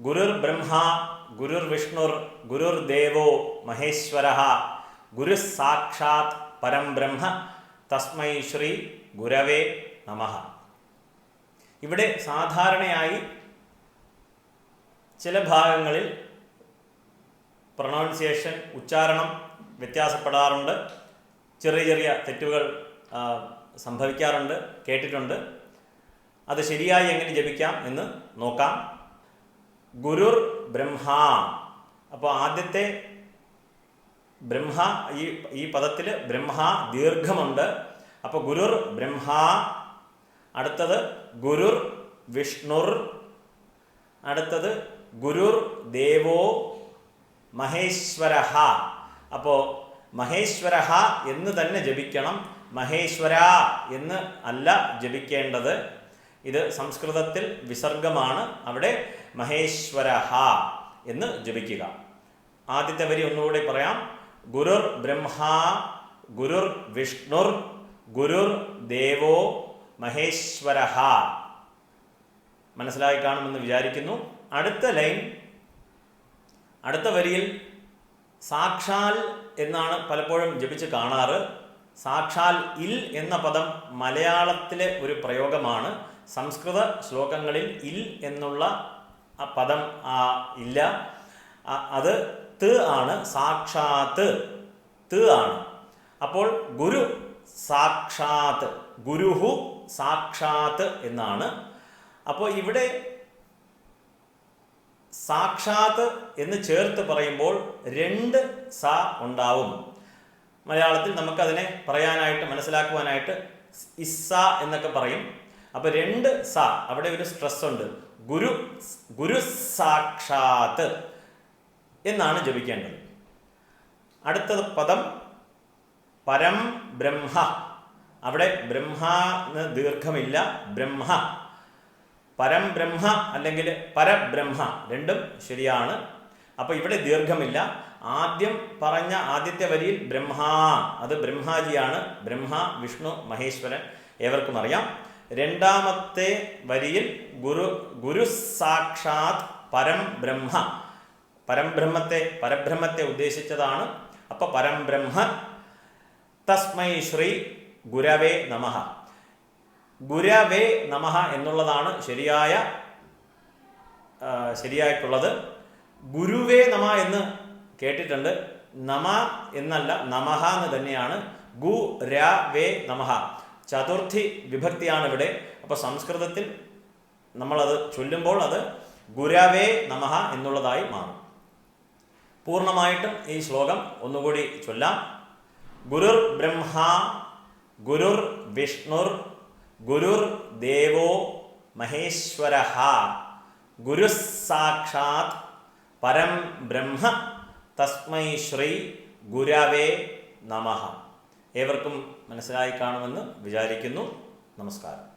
ഗുരുർബ്രഹ്മ ഗുരുർവിഷ്ണുർ ഗുരുർദേവോ മഹേശ്വരഃ ഗുരുഃ സാക്ഷാത് പരം ബ്രഹ്മ തസ്മൈ ശ്രീ ഗുരവേ നമഃ. ഇവിടെ സാധാരണയായി ചില ഭാഗങ്ങളിൽ പ്രൊണൗൺസിയേഷൻ ഉച്ചാരണം വ്യത്യാസപ്പെടാറുണ്ട്. ചെറിയ ചെറിയ തെറ്റുകൾ സംഭവിക്കാറുണ്ട്, കേട്ടിട്ടുണ്ട്. അത് ശരിയായി എങ്ങനെ ജപിക്കാം എന്ന് നോക്കാം. ഗുരുർ ബ്രഹ്മ. അപ്പോൾ ആദ്യത്തെ ബ്രഹ്മ, ഈ പദത്തിൽ ബ്രഹ്മ ദീർഘമുണ്ട്. അപ്പോൾ ഗുരുർ ബ്രഹ്മ. അടുത്തത് ഗുരുർ വിഷ്ണുർ. അടുത്തത് ഗുരുർ ദേവോ മഹേശ്വരഃ. അപ്പോൾ മഹേശ്വരഃ എന്ന് തന്നെ ജപിക്കണം, മഹേശ്വര എന്ന് അല്ല ജപിക്കേണ്ടത്. ഇത് സംസ്കൃതത്തിൽ വിസർഗമാണ്. അവിടെ മഹേശ്വരഃ എന്ന് ജപിക്കുക. ആദ്യത്തെ വരി ഒന്നുകൂടി പറയാം. ഗുരുർ ബ്രഹ്മ ഗുരുർ വിഷ്ണുർ ഗുരുർ ദേവോ മഹേശ്വരഃ. മനസ്സിലായി കാണുമെന്ന് വിചാരിക്കുന്നു. അടുത്ത ലൈൻ, അടുത്ത വരിയിൽ സാക്ഷാൽ എന്നാണ് പലപ്പോഴും ജപിച്ച് കാണാറ്. സാക്ഷാൽ ഇൽ എന്ന പദം മലയാളത്തിലെ ഒരു പ്രയോഗമാണ്. സംസ്കൃത ശ്ലോകങ്ങളിൽ ഇൽ എന്നുള്ള പദം ഇല്ല. അത് ത് ആണ്, സാക്ഷാത്ത് ത് ആണ്. അപ്പോൾ ഗുരു സാക്ഷാത്ത്, ഗുരുഹു സാക്ഷാത്ത് എന്നാണ്. അപ്പോൾ ഇവിടെ സാക്ഷാത്ത് എന്ന് ചേർത്ത് പറയുമ്പോൾ രണ്ട് സ ഉണ്ടാവും. മലയാളത്തിൽ നമുക്കതിനെ പറയാനായിട്ട് മനസ്സിലാക്കുവാനായിട്ട് ഇസ്സ എന്നൊക്കെ പറയും. അപ്പോൾ രണ്ട് സ, അവിടെ ഒരു സ്ട്രെസ് ഉണ്ട്. ഗുരു സാക്ഷാത്ത് എന്നാണ് ജപിക്കേണ്ടത്. അടുത്ത പദം പരം ബ്രഹ്മ. അവിടെ ബ്രഹ്മ എന്ന് ദീർഘമില്ല, ബ്രഹ്മ. പരം ബ്രഹ്മ അല്ലെങ്കിൽ പരബ്രഹ്മ രണ്ടും ശരിയാണ്. അപ്പോൾ ഇവിടെ ദീർഘമില്ല. ആദ്യം പറഞ്ഞ ആദ്യത്തെ വരിയിൽ ബ്രഹ്മ, അത് ബ്രഹ്മാജിയാണ്. ബ്രഹ്മ, വിഷ്ണു, മഹേശ്വരൻ ഏവർക്കും അറിയാം. രണ്ടാമത്തെ വരിയിൽ ഗുരു സാക്ഷാത് പരം ബ്രഹ്മ, പരബ്രഹ്മത്തെ ഉദ്ദേശിച്ചതാണ്. അപ്പൊ പരം ബ്രഹ്മ തസ്മൈ ശ്രീ ഗുരവേ നമഃ. ഗുരവേ നമഃ എന്നുള്ളതാണ് ശരിയായിട്ടുള്ളത്. ഗുരുവേ നമ എന്ന് കേട്ടിട്ടുണ്ട്. നമ എന്നല്ല, നമഃ എന്ന് തന്നെയാണ്. ഗുരവേ നമഃ. ചതുർത്ഥി വിഭക്തിയാണ് ഇവിടെ. അപ്പോൾ സംസ്കൃതത്തിൽ നമ്മളത് ചൊല്ലുമ്പോൾ അത് ഗുരവേ നമഃ എന്നുള്ളതായി മാറും. പൂർണ്ണമായിട്ടും ഈ ശ്ലോകം ഒന്നുകൂടി ചൊല്ലാം. ഗുരുർ ബ്രഹ്മ ഗുരുർ വിഷ്ണുർ ഗുരുർ ദേവോ മഹേശ്വരഃ ഗുരു സാക്ഷാത് പരം ബ്രഹ്മ തസ്മൈ ശ്രീ ഗുരവേ നമഃ. ഏവർക്കും മനസ്സിലായി കാണുമെന്ന് വിചാരിക്കുന്നു. നമസ്കാരം.